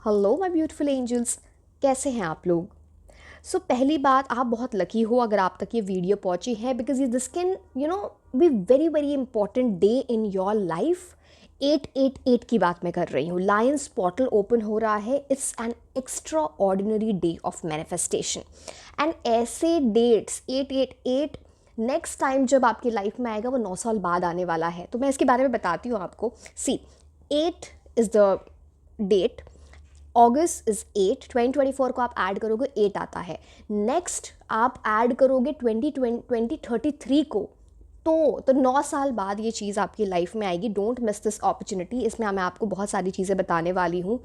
Hello my beautiful angels, कैसे हैं आप लोग। पहली बात, आप बहुत लकी हो अगर आप तक ये वीडियो पहुंची है, बिकॉज ये this can be very very important day in your life. 888 की बात मैं कर रही हूँ। लायंस पोर्टल ओपन हो रहा है। It's an extra ordinary day of manifestation and ऐसे डेट्स 888 नेक्स्ट टाइम जब आपकी लाइफ में आएगा वो 9 साल बाद आने वाला है। तो मैं इसके बारे में बताती हूँ आपको। See, 8 is the date. August is 8, 2024 को आप ऐड करोगे 8 आता है। नेक्स्ट आप ऐड करोगे 2033 को, तो 9 साल बाद ये चीज़ आपकी लाइफ में आएगी। Don't miss this opportunity. इसमें मैं आपको बहुत सारी चीज़ें बताने वाली हूँ।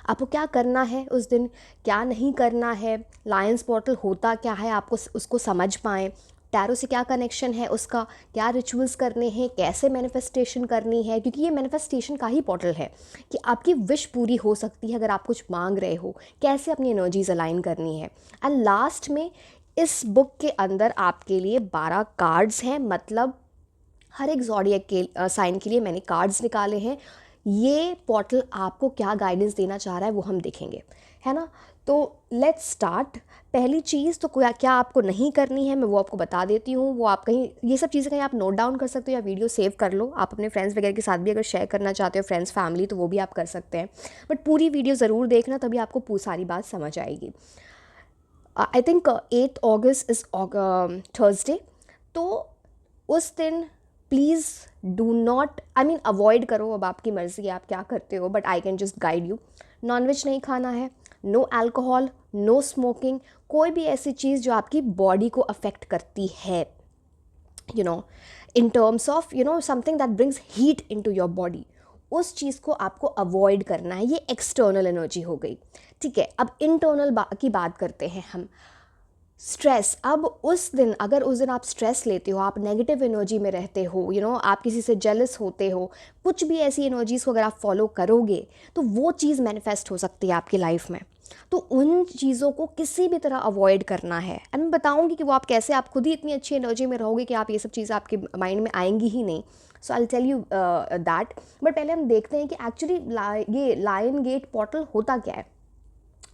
आपको क्या करना है उस दिन, क्या नहीं करना है, लायंस पोर्टल होता क्या है, आपको उसको समझ पाएँ, टैरो से क्या कनेक्शन है उसका, क्या रिचुअल्स करने हैं, कैसे मैनिफेस्टेशन करनी है, क्योंकि ये मैनिफेस्टेशन का ही पोर्टल है कि आपकी विश पूरी हो सकती है अगर आप कुछ मांग रहे हो, कैसे अपनी एनर्जीज अलाइन करनी है। एंड लास्ट में इस बुक के अंदर आपके लिए 12 कार्ड्स हैं, मतलब हर एक ज़ोडिएक के साइन के लिए मैंने कार्ड्स निकाले हैं। ये पोर्टल आपको क्या गाइडेंस देना चाह रहा है वो हम देखेंगे, है ना। तो लेट्स स्टार्ट। पहली चीज़ तो क्या आपको नहीं करनी है मैं वो आपको बता देती हूँ। वो आप कहीं ये सब चीज़ें कहीं आप नोट डाउन कर सकते हो या वीडियो सेव कर लो। आप अपने फ्रेंड्स वगैरह के साथ भी अगर शेयर करना चाहते हो, फ्रेंड्स फैमिली, तो वो भी आप कर सकते हैं। बट पूरी वीडियो ज़रूर देखना, तभी आपको सारी बात समझ आएगी। I think 8 August is Thursday. तो उस दिन please do not, I mean avoid करो, अब आपकी मर्ज़ी है आप क्या करते हो, but I can just guide you. Nonveg नहीं खाना है, नो अल्कोहल, नो स्मोकिंग, कोई भी ऐसी चीज़ जो आपकी बॉडी को अफेक्ट करती है, in terms of something that brings heat into your body, उस चीज़ को आपको अवॉइड करना है। ये एक्सटर्नल एनर्जी हो गई, ठीक है। अब इंटरनल की बात करते हैं हम। स्ट्रेस, अब उस दिन अगर उस दिन आप स्ट्रेस लेते हो, आप नेगेटिव एनर्जी में रहते हो, आप किसी से जेलस होते हो, कुछ भी ऐसी एनर्जीज़ को अगर आप फॉलो करोगे तो वो चीज़ मैनिफेस्ट हो सकती है आपकी लाइफ में। तो उन चीज़ों को किसी भी तरह अवॉइड करना है। एंड मैं बताऊंगी कि वो आप कैसे, आप खुद ही इतनी अच्छी एनर्जी में रहोगे कि आप ये सब चीज़ें आपके माइंड में आएंगी ही नहीं। So I tell you that. But पहले हम देखते हैं कि एक्चुअली ये लायन गेट पोर्टल होता क्या है।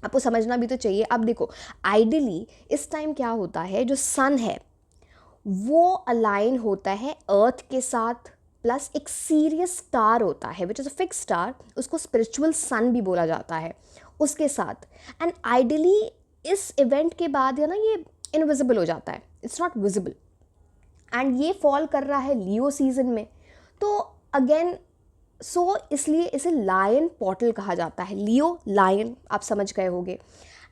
आपको समझना भी तो चाहिए। अब देखो, आइडियली इस टाइम क्या होता है, जो सन है वो अलाइन होता है अर्थ के साथ, प्लस एक सीरियस स्टार होता है which is a fix star, उसको स्पिरिचुअल सन भी बोला जाता है, उसके साथ। एंड आइडियली इस इवेंट के बाद ना ये इनविजिबल हो जाता है, इट्स नॉट विजिबल। एंड ये फॉल कर रहा है लियो सीजन में। तो अगेन इसलिए इसे लायन पोर्टल कहा जाता है। लियो लायन, आप समझ गए होंगे।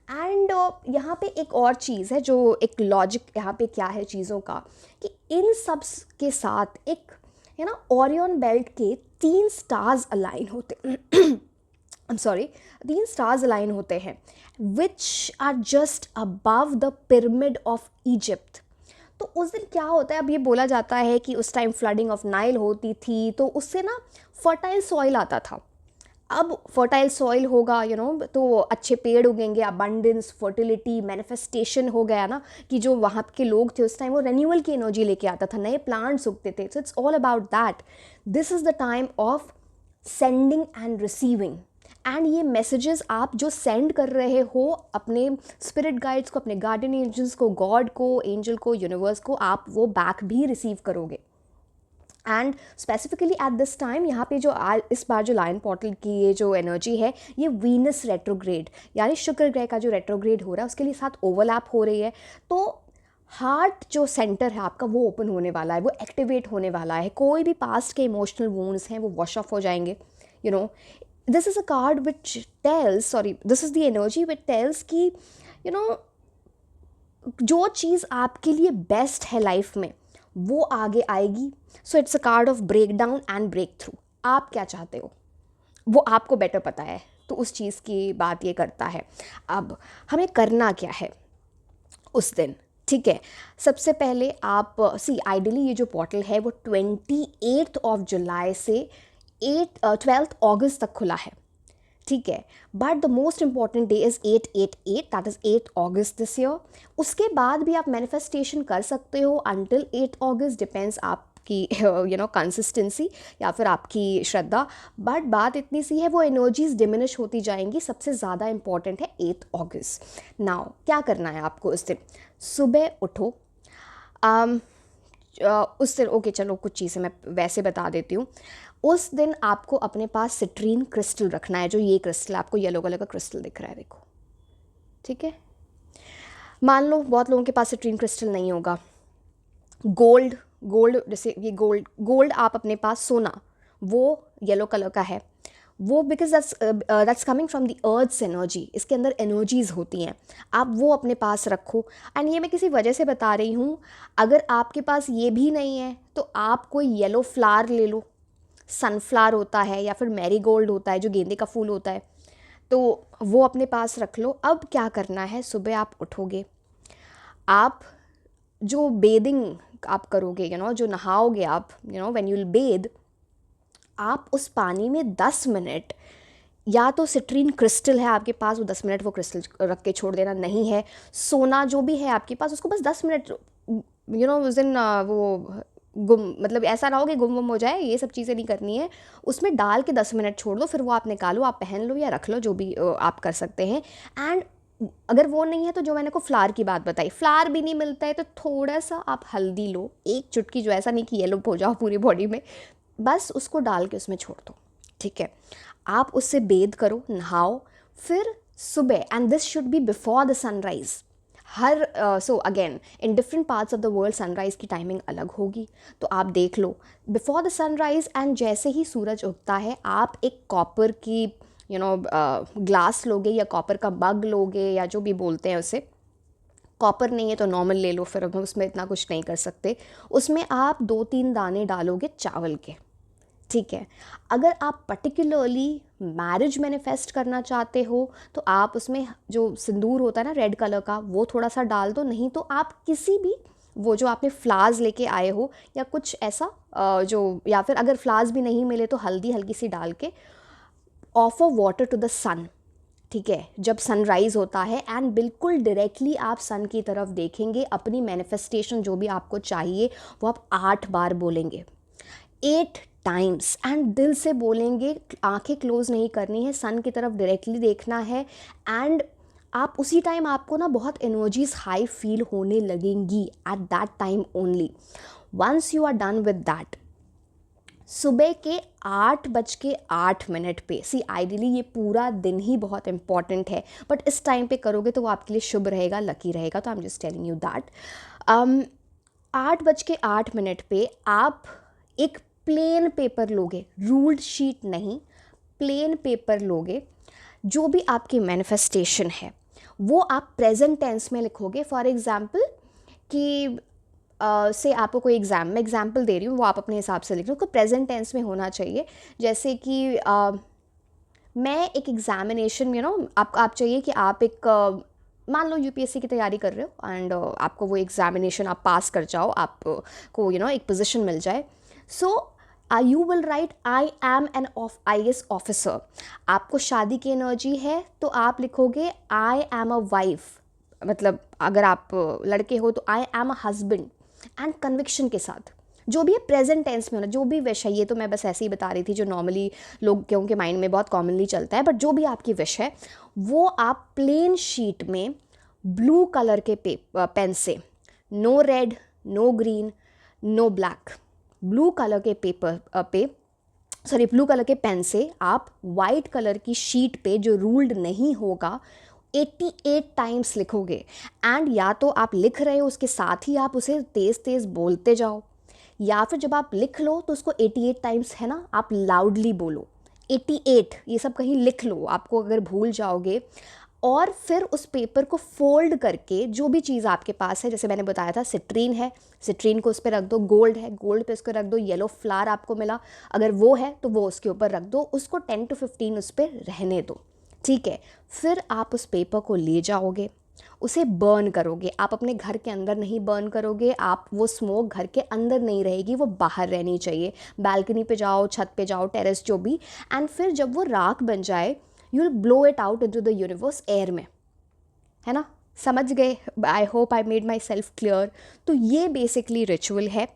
एंड यहाँ पे एक और चीज़ है, जो एक लॉजिक यहाँ पे क्या है चीज़ों का, कि इन सब के साथ एक है ना ओरियन बेल्ट के 3 स्टार्स अलाइन होते I am sorry 3 stars align होते हैं, which are just above the pyramid of Egypt. तो उस दिन क्या होता है, अब ये बोला जाता है कि उस टाइम फ्लडिंग ऑफ नाइल होती थी, तो उससे ना फर्टाइल सॉइल आता था। अब फर्टाइल सॉइल होगा तो अच्छे पेड़ उगेंगे, अबंडेंस, फर्टिलिटी, मैनिफेस्टेशन हो गया ना, कि जो वहाँ के लोग थे उस टाइम वो रेन्यूअल की एनर्जी लेके आता था, नए प्लांट्स उगते थे। So it's all about that. This is the time of sending end receiving. And ये मैसेजेस आप जो सेंड कर रहे हो अपने स्पिरिट गाइड्स को, अपने गार्डियन एंजल्स को, गॉड को, एंजल को, यूनिवर्स को, आप वो बैक भी रिसीव करोगे। And specifically at this time यहाँ पे जो इस बार जो लायन पोर्टल की ये जो एनर्जी है, ये वीनस रेट्रोग्रेड यानी शुक्र ग्रह का जो रेट्रोग्रेड हो रहा है उसके लिए साथ ओवरलैप हो रही है। तो हार्ट जो सेंटर है आपका वो ओपन होने वाला है, वो एक्टिवेट होने वाला है। कोई भी पास्ट के इमोशनल वुंड्स हैं वो वॉश ऑफ हो जाएंगे। This is a card which tells, this is the energy which tells कि जो चीज़ आपके लिए बेस्ट है लाइफ में वो आगे आएगी। So it's a card of breakdown and breakthrough. आप क्या चाहते हो वो आपको बेटर पता है, तो उस चीज़ की बात ये करता है। अब हमें करना क्या है उस दिन, ठीक है। सबसे पहले आप आइडियली ये जो पोर्टल है वो 28 ऑफ जुलाई से 12 अगस्त तक खुला है, ठीक है। But the most important day is 888, that is 8 August this year. उसके बाद भी आप मैनिफेस्टेशन कर सकते हो अंटिल 8 अगस्त, डिपेंड्स आप आपकी कंसिस्टेंसी या फिर आपकी श्रद्धा, बट बात इतनी सी है वो एनर्जीज डिमिनिश होती जाएंगी। सबसे ज़्यादा इंपॉर्टेंट है 8 अगस्त। नाउ क्या करना है आपको उस दिन? सुबह उठो। उस दिन ओके चलो कुछ चीज़ें मैं वैसे बता देती हूँ। उस दिन आपको अपने पास सिट्रीन क्रिस्टल रखना है। जो ये क्रिस्टल आपको येलो कलर का क्रिस्टल दिख रहा है, देखो, ठीक है। मान लो बहुत लोगों के पास सिट्रीन क्रिस्टल नहीं होगा। गोल्ड, गोल्ड जैसे ये गोल्ड, गोल्ड आप अपने पास, सोना वो येलो कलर का है वो, because that's coming from the earth's energy. इसके अंदर एनर्जीज होती हैं, आप वो अपने पास रखो। एंड ये मैं किसी वजह से बता रही हूँ। अगर आपके पास ये भी नहीं है तो आप कोई येलो फ्लावर ले लो, सनफ्लावर होता है या फिर मैरीगोल्ड होता है जो गेंदे का फूल होता है, तो वो अपने पास रख लो। अब क्या करना है, सुबह आप उठोगे, आप जो बेदिंग आप करोगे, जो नहाओगे आप, व्हेन यू विल बेद, आप उस पानी में 10 मिनट, या तो सिट्रीन क्रिस्टल है आपके पास वो 10 मिनट वो क्रिस्टल रख के छोड़ देना, नहीं है सोना जो भी है आपके पास उसको बस 10 मिनट, उस दिन वो गुम, मतलब ऐसा ना हो कि गुम हो जाए, ये सब चीज़ें नहीं करनी है। उसमें डाल के 10 मिनट छोड़ दो, फिर वो आप निकालो, आप पहन लो या रख लो, जो भी आप कर सकते हैं। एंड अगर वो नहीं है तो जो मैंने को फ्लावर की बात बताई, फ्लावर भी नहीं मिलता है तो थोड़ा सा आप हल्दी लो, एक चुटकी, जो ऐसा नहीं कि येलो हो जाओ पूरी बॉडी में, बस उसको डाल के उसमें छोड़ दो, ठीक है। आप उससे बेद करो, नहाओ, फिर सुबह, and this should be before the sunrise. Her so again in different parts of the world sunrise की टाइमिंग अलग होगी, तो आप देख लो बिफोर द सनराइज़। एंड जैसे ही सूरज उगता है आप एक कॉपर की ग्लास लोगे या कॉपर का मग लोगे या जो भी बोलते हैं उसे। कॉपर नहीं है तो नॉर्मल ले लो, फिर हम उसमें इतना कुछ नहीं कर सकते। उसमें आप 2-3 दाने डालोगे चावल के, ठीक है। अगर आप पर्टिकुलरली मैरिज मैनिफेस्ट करना चाहते हो तो आप उसमें जो सिंदूर होता है ना रेड कलर का, वो थोड़ा सा डाल दो। नहीं तो आप किसी भी वो जो आपने फ्लावर्स लेके आए हो या कुछ ऐसा जो, या फिर अगर फ्लावर्स भी नहीं मिले तो हल्दी हल्की सी डाल के, ऑफर वाटर टू द सन, ठीक है, जब सनराइज़ होता है। एंड बिल्कुल डायरेक्टली आप सन की तरफ देखेंगे, अपनी मैनिफेस्टेशन जो भी आपको चाहिए वो आप 8 बार बोलेंगे, 8 टाइम्स, एंड दिल से बोलेंगे, आंखें क्लोज नहीं करनी है, सन की तरफ डायरेक्टली देखना है। एंड आप उसी टाइम, आपको ना बहुत एनर्जीज हाई फील होने लगेंगी at that time only. Once you are done with that, सुबह के 8:08 पे, सी आइडियली ये पूरा दिन ही बहुत इंपॉर्टेंट है, बट इस टाइम पे करोगे तो वो आपके लिए शुभ रहेगा, लकी रहेगा, तो I am just telling you that. 8:08 पे आप एक प्लेन पेपर लोगे, रूल्ड शीट नहीं, प्लेन पेपर लोगे। जो भी आपकी मैनिफेस्टेशन है वो आप प्रेजेंट टेंस में लिखोगे। फॉर एग्जाम्पल कि से आपको कोई मैं एग्जाम्पल दे रही हूँ, वो आप अपने हिसाब से लिख लो, उसको प्रेजेंट टेंस में होना चाहिए। जैसे कि मैं एक एग्जामिनेशन आप चाहिए कि आप एक मान लो यूपीएससी की तैयारी कर रहे हो एंड आपको वो एग्जामिनेशन आप पास कर जाओ, आपको एक पोजीशन मिल जाए। So you will write I am an IAS officer. आपको शादी की एनर्जी है तो आप लिखोगे आई एम अ वाइफ, मतलब अगर आप लड़के हो तो I am a husband, and conviction के साथ। जो भी है प्रेजेंट टेंस में होना, जो भी विश है, ये तो मैं बस ऐसे ही बता रही थी जो नॉर्मली लोगों के माइंड में बहुत कॉमनली चलता है, बट जो भी आपकी विश है वो आप प्लेन शीट में ब्लू कलर के पेन से, no red, no green, no black, blue colour के पेपर ब्लू कलर के पेन से आप वाइट कलर की शीट पे, जो रूल्ड नहीं होगा, 88 टाइम्स लिखोगे। एंड या तो आप लिख रहे हो उसके साथ ही आप उसे तेज़ तेज़ बोलते जाओ, या फिर जब आप लिख लो तो उसको 88 टाइम्स है ना, आप लाउडली बोलो 88, ये सब कहीं लिख लो, आपको अगर भूल जाओगे। और फिर उस पेपर को फोल्ड करके, जो भी चीज़ आपके पास है, जैसे मैंने बताया था सिट्रीन है, सिट्रीन को उस पर रख दो, गोल्ड है, गोल्ड पे उसको रख दो, येलो फ्लावर आपको मिला अगर वो है तो वो उसके ऊपर रख दो, उसको 10 to 15 उस पर रहने दो, ठीक है। फिर आप उस पेपर को ले जाओगे, उसे बर्न करोगे। आप अपने घर के अंदर नहीं बर्न करोगे, आप वो स्मोक घर के अंदर नहीं रहेगी, वो बाहर रहनी चाहिए। बालकनी पे जाओ, छत पे जाओ, टेरेस जो भी। एंड फिर जब वो राख बन जाए, you will blow it out into the universe, air में, है ना, समझ गए? I hope I made my self clear. तो ये बेसिकली रिचुअल है।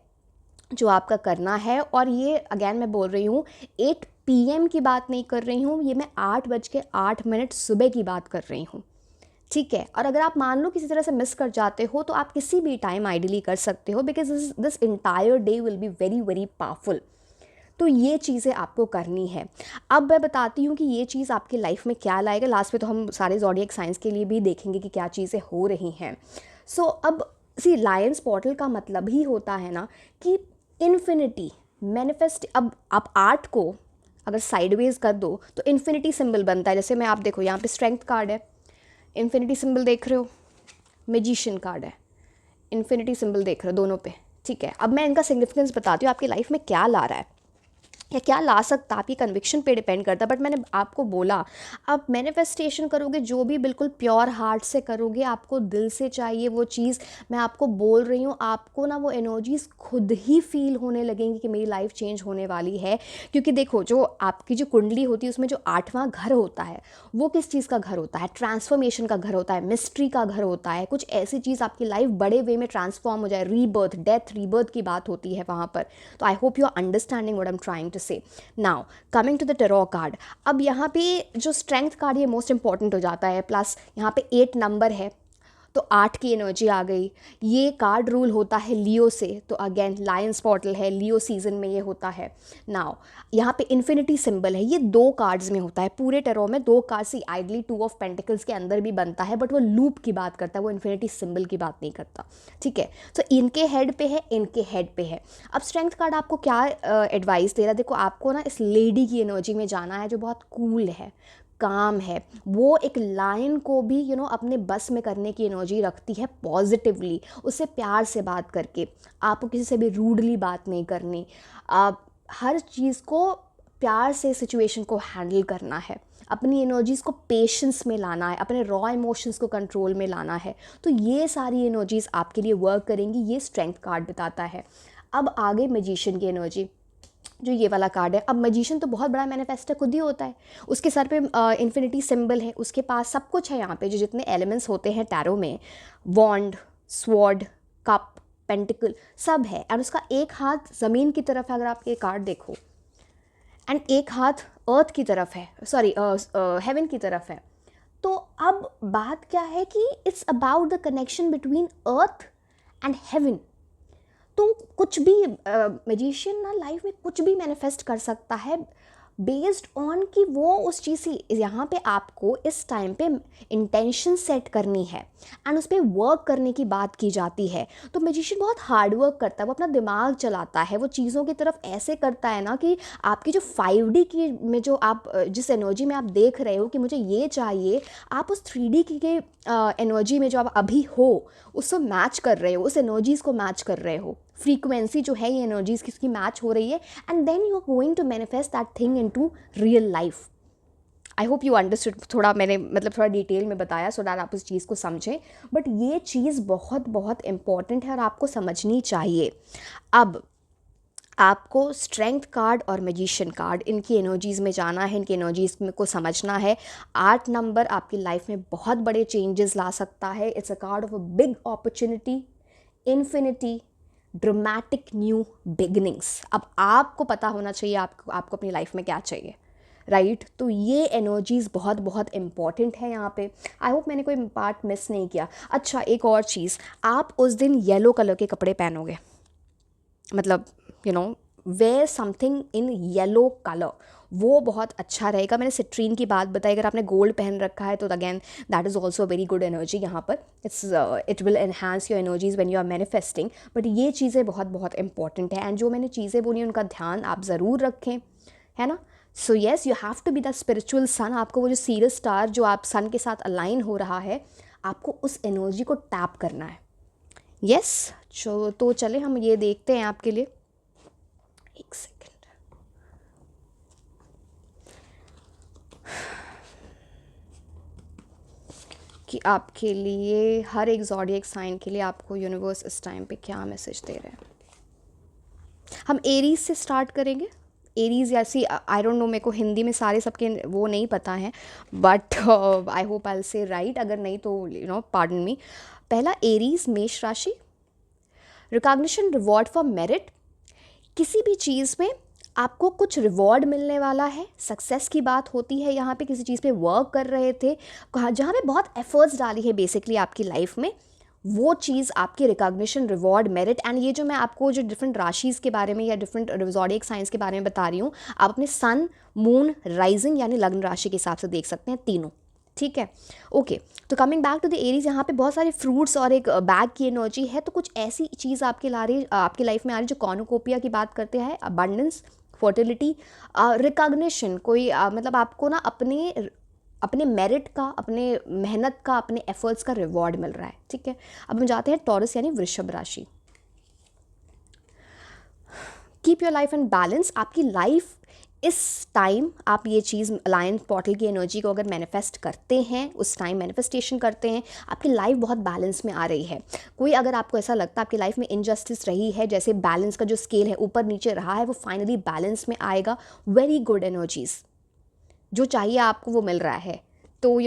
जो आपका करना है। और ये अगेन मैं बोल रही हूँ 8 PM की बात नहीं कर रही हूँ, ये मैं 8:08 सुबह की बात कर रही हूँ, ठीक है। और अगर आप मान लो किसी तरह से मिस कर जाते हो तो आप किसी भी टाइम आइडियली कर सकते हो, because this entire day will be very very powerful. तो ये चीज़ें आपको करनी है। अब मैं बताती हूँ कि ये चीज़ आपकी लाइफ में क्या लाएगा। लास्ट में तो हम सारे ज़ोडिएक साइंस के लिए भी देखेंगे कि क्या चीज़ें हो रही हैं। सो अब सी लायंस पोर्टल का मतलब ही होता है ना कि इन्फिनिटी मैनिफेस्ट। अब आप 8 को अगर साइडवेज कर दो तो इन्फिनिटी सिंबल बनता है। जैसे मैं आप देखो यहाँ पे स्ट्रेंथ कार्ड है, इन्फिनिटी सिंबल देख रहे हो, मैजिशियन कार्ड है, इन्फिनिटी सिंबल देख रहे हो दोनों पे, ठीक है। अब मैं इनका सिग्निफिकेंस बताती हूँ आपकी लाइफ में क्या ला रहा है या क्या ला सकता, आपकी कन्विक्शन पे डिपेंड करता है। बट मैंने आपको बोला आप मैनिफेस्टेशन करोगे जो भी बिल्कुल प्योर हार्ट से करोगे, आपको दिल से चाहिए वो चीज़। मैं आपको बोल रही हूँ, आपको ना वो एनर्जीज़ खुद ही फील होने लगेंगी कि मेरी लाइफ चेंज होने वाली है। क्योंकि देखो जो आपकी जो कुंडली होती है उसमें जो 8वां घर होता है वो किस चीज़ का घर होता है, ट्रांसफॉर्मेशन का घर होता है, मिस्ट्री का घर होता है। कुछ ऐसी चीज़ आपकी लाइफ बड़े वे में ट्रांसफॉर्म हो जाए, रीबर्थ, डेथ, रीबर्थ की बात होती है वहाँ पर। तो I hope you are understanding what I am trying to say. Now coming to the tarot card. अब यहाँ पे जो स्ट्रेंथ कार्ड ये मोस्ट इंपॉर्टेंट हो जाता है, प्लस यहाँ पे 8 नंबर है तो 8 की एनर्जी आ गई। ये कार्ड रूल होता है लियो से, तो अगेन लायंस पोर्टल है, लियो सीजन में ये होता है। नाउ यहाँ पे इन्फिनिटी सिंबल है, ये 2 कार्ड्स में होता है पूरे टेरो में। 2 कार्ड से आइडली 2 ऑफ पेंटिकल्स के अंदर भी बनता है, बट वो लूप की बात करता है, वो इन्फिनिटी सिंबल की बात नहीं करता, ठीक है। तो इनके हेड पे है, इनके हेड पे है। अब स्ट्रेंथ कार्ड आपको क्या एडवाइस दे रहा है, देखो आपको ना इस लेडी की एनर्जी में जाना है जो बहुत कूल है, काम है। वो एक लायन को भी अपने बस में करने की एनर्जी रखती है पॉजिटिवली, उससे प्यार से बात करके। आपको किसी से भी रूडली बात नहीं करनी, आप हर चीज़ को प्यार से सिचुएशन को हैंडल करना है, अपनी एनर्जीज़ को पेशेंस में लाना है, अपने रॉ इमोशंस को कंट्रोल में लाना है। तो ये सारी एनर्जीज़ आपके लिए वर्क करेंगी, ये स्ट्रेंथ कार्ड बताता है। अब आगे मैजिशियन की एनर्जी, जो ये वाला कार्ड है। अब मैजिशियन तो बहुत बड़ा मैनिफेस्टर खुद ही होता है, उसके सर पे इन्फिनिटी सिंबल है, उसके पास सब कुछ है। यहाँ पे जो जितने एलिमेंट्स होते हैं टैरो में, वॉन्ड, स्वॉर्ड, कप, पेंटिकल सब है। और उसका एक हाथ ज़मीन की तरफ है अगर आप ये कार्ड देखो, एंड एक हाथ अर्थ की तरफ है, सॉरी हेवन की तरफ है। तो अब बात क्या है कि it's about the connection between earth and heaven. तो कुछ भी मैजिशियन ना लाइफ में कुछ भी मैनिफेस्ट कर सकता है बेस्ड ऑन कि वो उस चीज़ से, यहाँ पे आपको इस टाइम पे इंटेंशन सेट करनी है एंड उस पर वर्क करने की बात की जाती है। तो मैजिशियन बहुत हार्ड वर्क करता है, वो अपना दिमाग चलाता है, वो चीज़ों की तरफ ऐसे करता है ना कि आपकी जो 5D की में जो आप जिस एनर्जी में आप देख रहे हो कि मुझे ये चाहिए, आप उस 3D की के एनर्जी में जो आप अभी हो उसको मैच कर रहे हो, उस एनर्जीज़ को मैच कर रहे हो। फ्रीक्वेंसी जो है ये एनर्जीज़ किसकी मैच हो रही है, and then you are going to manifest that thing into real life. I hope you understood. थोड़ा मैंने थोड़ा डिटेल में बताया सो दैट आप उस चीज़ को समझें, बट ये चीज़ बहुत बहुत इंपॉर्टेंट है और आपको समझनी चाहिए। अब आपको स्ट्रेंथ कार्ड और मैजिशियन कार्ड, इनकी एनर्जीज़ में जाना है, इनकी एनर्जीज़ को समझना है। 8 नंबर आपकी लाइफ में बहुत बड़े चेंजेस ला सकता है। It's a card of a big opportunity, infinity, dramatic new beginnings. अब आपको पता होना चाहिए आपको अपनी लाइफ में क्या चाहिए, राइट? तो ये एनर्जीज़ बहुत बहुत इंपॉर्टेंट है यहाँ पे। आई होप मैंने कोई पार्ट मिस नहीं किया। अच्छा, एक और चीज़, आप उस दिन येलो कलर के कपड़े पहनोगे, मतलब wear something in yellow colour, वो बहुत अच्छा रहेगा। मैंने सिट्रीन की बात बताई, अगर आपने गोल्ड पहन रखा है तो again that is also very good energy यहाँ पर। It will enhance your energies when you are manifesting. But ये चीज़ें बहुत बहुत इंपॉर्टेंट है, एंड जो मैंने चीज़ें बोली उनका ध्यान आप ज़रूर रखें, है ना। So yes, you have to be the spiritual son. आपको वो जो सीरियस स्टार जो आप सन के साथ अलाइन हो रहा है, आपको उस एनर्जी को टैप करना है। यस, तो चले हम ये देखते हैं आपके लिए। एक सेकेंड, कि आपके लिए हर एक ज़ोडिएक साइन के लिए आपको यूनिवर्स इस टाइम पे क्या मैसेज दे रहे हैं। हम एरीज से स्टार्ट करेंगे। एरीज या सी, आई डोंट नो, मेरे को हिंदी में सारे सबके वो नहीं पता है, but I hope I will say right, अगर नहीं तो पार्डन मी। पहला एरीज, मेष राशि, रिकॉग्निशन, रिवॉर्ड फॉर मेरिट, किसी भी चीज़ में आपको कुछ रिवॉर्ड मिलने वाला है, सक्सेस की बात होती है यहाँ पे। किसी चीज़ पे वर्क कर रहे थे, जहाँ पे बहुत एफर्ट्स डाली है बेसिकली आपकी लाइफ में, वो चीज़ आपकी रिकॉग्निशन, रिवॉर्ड, मेरिट। एंड ये जो मैं आपको जो डिफरेंट राशिज़ के बारे में या डिफरेंट ज़ोडिएक साइंस के बारे में बता रही हूँ, आप अपने सन, मून, राइजिंग यानी लग्न राशि के हिसाब से देख सकते हैं तीनों, ठीक है। ओके, तो coming back to the Aries, यहाँ पे बहुत सारे फ्रूट्स और एक बैग की एनर्जी है। तो कुछ ऐसी चीज़ आपकी लाइफ में आ रही जो कॉर्नुकोपिया की बात करते हैं, अबंडेंस, फर्टिलिटी, रिकॉग्निशन। कोई मतलब आपको ना अपने मेरिट का, अपने मेहनत का, अपने एफर्ट्स का रिवॉर्ड मिल रहा है, ठीक है। अब हम जाते हैं टॉरस यानी वृषभ राशि। Keep your life in balance. आपकी लाइफ इस टाइम, आप ये चीज़ लायन पोर्टल की एनर्जी को अगर मैनिफेस्ट करते हैं, उस टाइम मैनिफेस्टेशन करते हैं, आपकी लाइफ बहुत बैलेंस में आ रही है। कोई अगर आपको ऐसा लगता है आपकी लाइफ में इनजस्टिस रही है, जैसे बैलेंस का जो स्केल है ऊपर नीचे रहा है, वो फाइनली बैलेंस में आएगा। वेरी गुड एनर्जीज, जो चाहिए आपको वो मिल रहा है। तो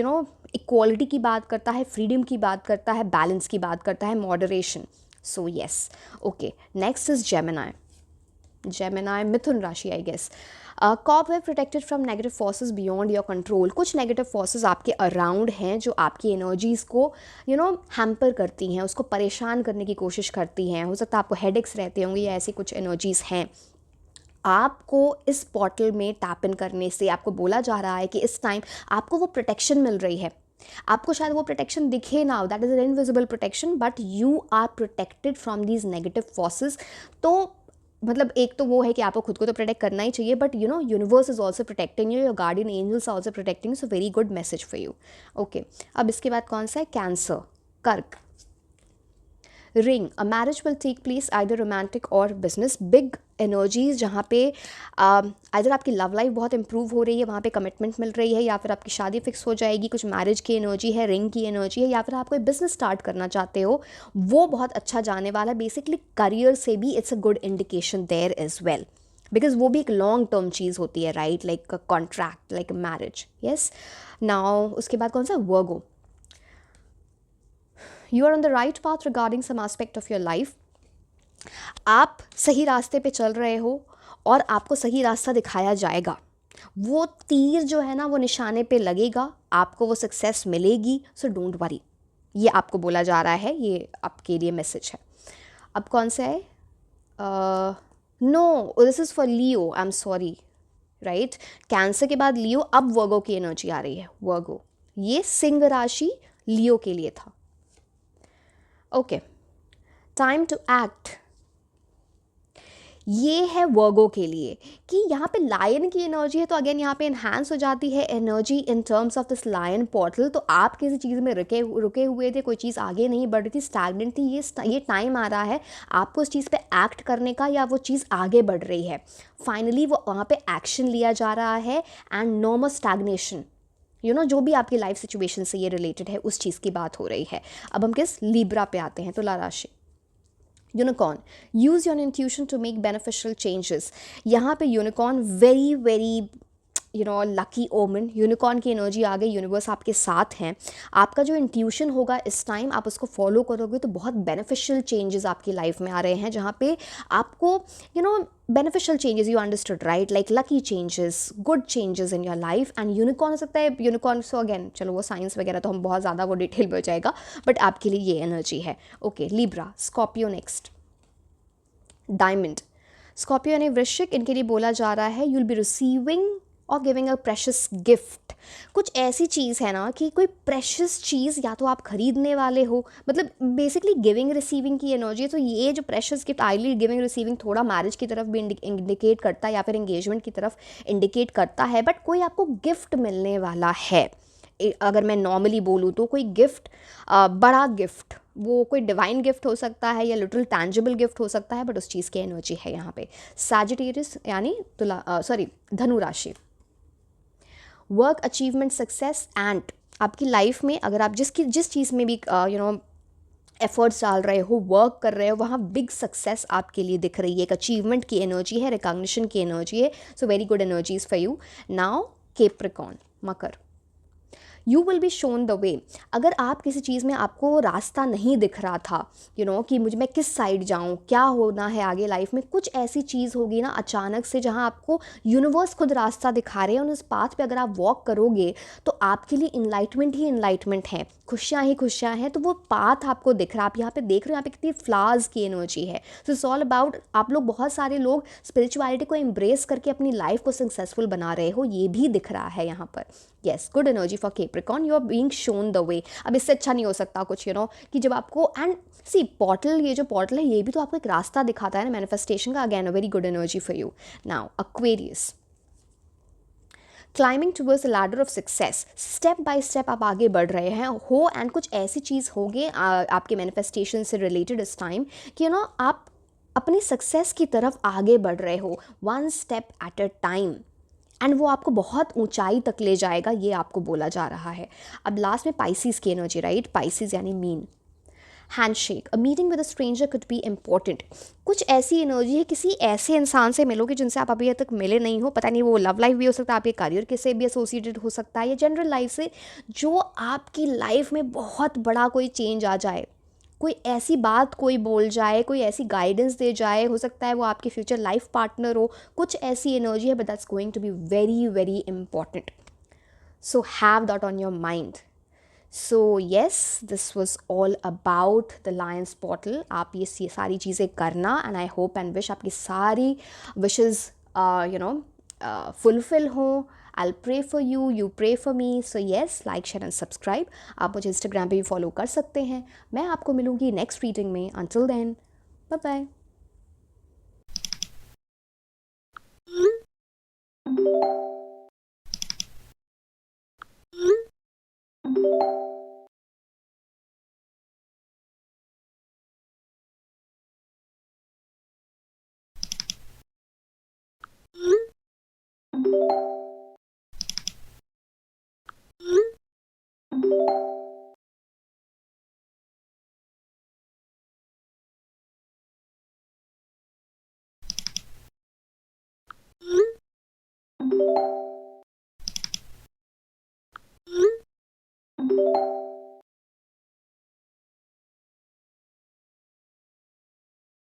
इक्वालिटी की बात करता है, फ्रीडम की बात करता है, बैलेंस की बात करता है, moderation. So yes, okay. Next is Gemini, मिथुन राशि, I guess. Cop way protected from negative forces beyond your control. कुछ नेगेटिव फोर्सेस आपके अराउंड हैं जो आपकी एनर्जीज़ को हैम्पर करती हैं, उसको परेशान करने की कोशिश करती हैं। हो सकता है आपको हेडेक्स रहते होंगे या ऐसी कुछ एनर्जीज़ हैं। आपको इस पोर्टल में टैप इन करने से आपको बोला जा रहा है कि इस टाइम आपको वो प्रोटेक्शन मिल रही है। आपको शायद वो प्रोटेक्शन दिखे ना, that is an invisible protection, but you are protected from these negative forces. तो मतलब एक तो वो है कि आपको खुद को तो प्रोटेक्ट करना ही चाहिए, but universe is also protecting you, your guardian angels are also protecting you. So very good message for you. Okay, अब इसके बाद कौन सा है? कैंसर, कर्क। Ring, a marriage will take place, either romantic और बिजनेस। बिग एनर्जीज जहाँ पे आइदर आपकी लव लाइफ बहुत इंप्रूव हो रही है, वहाँ पे कमिटमेंट मिल रही है, या फिर आपकी शादी फिक्स हो जाएगी। कुछ मैरिज की एनर्जी है, रिंग की एनर्जी है, या फिर आप कोई बिजनेस स्टार्ट करना चाहते हो, वो बहुत अच्छा जाने वाला है। बेसिकली करियर से भी it's a good indication there as well, because वो भी एक लॉन्ग टर्म चीज़ होती है, right, like a contract, like a marriage. Yes, now उसके बाद कौन सा? Virgo. You are on the right path regarding some aspect of your life. आप सही रास्ते पे चल रहे हो और आपको सही रास्ता दिखाया जाएगा। वो तीर जो है ना वो निशाने पे लगेगा, आपको वो सक्सेस मिलेगी। सो डोंट वरी, ये आपको बोला जा रहा है, ये आपके लिए मैसेज है। अब कौन सा है? No, this is for Leo, I am sorry, right. Cancer के बाद लियो, अब वर्गो की एनर्जी आ रही है। वर्गो, ये सिंह राशि लियो के लिए था। ओके, टाइम टू एक्ट, ये है वर्गो के लिए कि यहाँ पे लायन की एनर्जी है। तो अगेन यहाँ पे इन्हांस हो जाती है energy in terms of this lion portal. तो आप किसी चीज़ में रुके हुए थे, कोई चीज़ आगे नहीं बढ़ रही थी, स्टैग्नेंट थी, ये टाइम आ रहा है आपको उस चीज़ पे एक्ट करने का, या वो चीज़ आगे बढ़ रही है। फाइनली वो वहाँ पे एक्शन लिया जा रहा है, एंड नो मोर स्टैग्नेशन। जो भी आपकी लाइफ सिचुएशन से ये रिलेटेड है, उस चीज़ की बात हो रही है। अब हम किस? लिब्रा पे आते हैं, तुला राशि। Unicorn, use your intuition to make beneficial changes. यहाँ पे unicorn very very lucky omen. Unicorn की एनर्जी आ गई, यूनिवर्स आपके साथ हैं। आपका जो इंट्यूशन होगा इस टाइम, आप उसको फॉलो करोगे तो बहुत बेनिफिशियल चेंजेस आपकी लाइफ में आ रहे हैं, जहाँ पे आपको beneficial changes, you understood, right, like lucky changes, good changes in your life. And unicorn हो सकता है, यूनिकॉर्न सो अगेन चलो वो साइंस वगैरह तो हम बहुत ज़्यादा वो डिटेल में हो जाएगा, बट आपके लिए ये एनर्जी है। Okay, Libra, Scorpio next. Diamond, Scorpio यानी वृश्चिक, इनके लिए बोला जा रहा है यू विल बी रिसीविंग और गिविंग अ प्रेशियस गिफ्ट। कुछ ऐसी चीज़ है ना कि कोई प्रेशियस चीज़ या तो आप खरीदने वाले हो, मतलब बेसिकली गिविंग रिसीविंग की एनर्जी है। तो ये जो precious gift, ideally giving receiving थोड़ा मैरिज की तरफ भी इंडिकेट करता है, या फिर एंगेजमेंट की तरफ इंडिकेट करता है, बट कोई आपको गिफ्ट मिलने वाला है। अगर मैं नॉर्मली बोलूँ तो कोई गिफ्ट, बड़ा गिफ्ट, वो कोई डिवाइन गिफ्ट हो सकता है या लिटरल टैंजिबल गिफ्ट हो सकता है, बट उस चीज़ की एनर्जी है यहाँ पे। सैजिटेरियस यानी धनु राशि। वर्क, अचीवमेंट, सक्सेस, एंड आपकी लाइफ में अगर आप जिस चीज़ में भी एफर्ट्स डाल रहे हो, वर्क कर रहे हो, वहाँ बिग सक्सेस आपके लिए दिख रही है। एक अचीवमेंट की एनर्जी है, रिकॉग्निशन की एनर्जी है। सो very good energies for you. Now Capricorn, Makar. You will be shown the वे। अगर आप किसी चीज़ में आपको रास्ता नहीं दिख रहा था, कि मुझे मैं किस साइड जाऊँ, क्या होना है आगे लाइफ में, कुछ ऐसी चीज़ होगी ना अचानक से जहाँ आपको यूनिवर्स खुद रास्ता दिखा रहे हैं, और उस पाथ पे अगर आप वॉक करोगे तो आपके लिए इनलाइटमेंट ही इनलाइटमेंट है, खुशियाँ ही खुशियाँ हैं। तो वो पाथ आपको दिख रहा है, आप यहाँ पे देख रहे हो यहाँ पे कितनी फ्लावर्स की एनर्जी है। सो इट्स ऑल अबाउट, आप लोग बहुत सारे लोग स्पिरिचुअलिटी को एम्ब्रेस करके अपनी लाइफ को सक्सेसफुल बना रहे हो, ये भी दिख रहा है यहाँ पर। Yes, good energy for Capricorn, you are being shown the way. अब इससे अच्छा नहीं हो सकता कुछ, कि जब आपको, एंड सी पोर्टल, ये जो पोर्टल है ये भी तो आपको एक रास्ता दिखाता है ना मैनिफेस्टेशन का। Again a very good energy for you. Now Aquarius, climbing towards the ladder of success, step by step आप आगे बढ़ रहे हैं हो, एंड कुछ ऐसी चीज़ होगी आपके मैनिफेस्टेशन से रिलेटेड इस टाइम कि आप अपनी सक्सेस की तरफ आगे बढ़ रहे हो, one step at a time, and वो आपको बहुत ऊंचाई तक ले जाएगा, ये आपको बोला जा रहा है। अब लास्ट में पाइसिस की एनर्जी, राइट, पाइसिस यानी mean. Handshake, a meeting with a stranger could be important, कुछ ऐसी एनर्जी है, किसी ऐसे इंसान से मिलोगे जिनसे आप अभी तक मिले नहीं हो, पता नहीं वो लव लाइफ भी हो सकता है, आपके करियर के से भी एसोसिएटेड हो सकता है, या जनरल लाइफ से, जो आपकी लाइफ में बहुत बड़ा कोई चेंज आ जाए, कोई ऐसी बात कोई बोल जाए, कोई ऐसी गाइडेंस दे जाए, हो सकता है वो आपके फ्यूचर लाइफ पार्टनर हो, कुछ ऐसी एनर्जी है, but that's going to be very very important, so have that on your mind. So yes, this was all about the lions portal. आप ये सारी चीज़ें करना, and I hope and wish आपकी सारी विशेज़ फुलफिल हों। I'll pray for you, you pray for me. So yes, like, share and subscribe. आप मुझे इंस्टाग्राम पे भी फॉलो कर सकते हैं। मैं आपको मिलूँगी नेक्स्ट रीडिंग में। Until then, bye bye.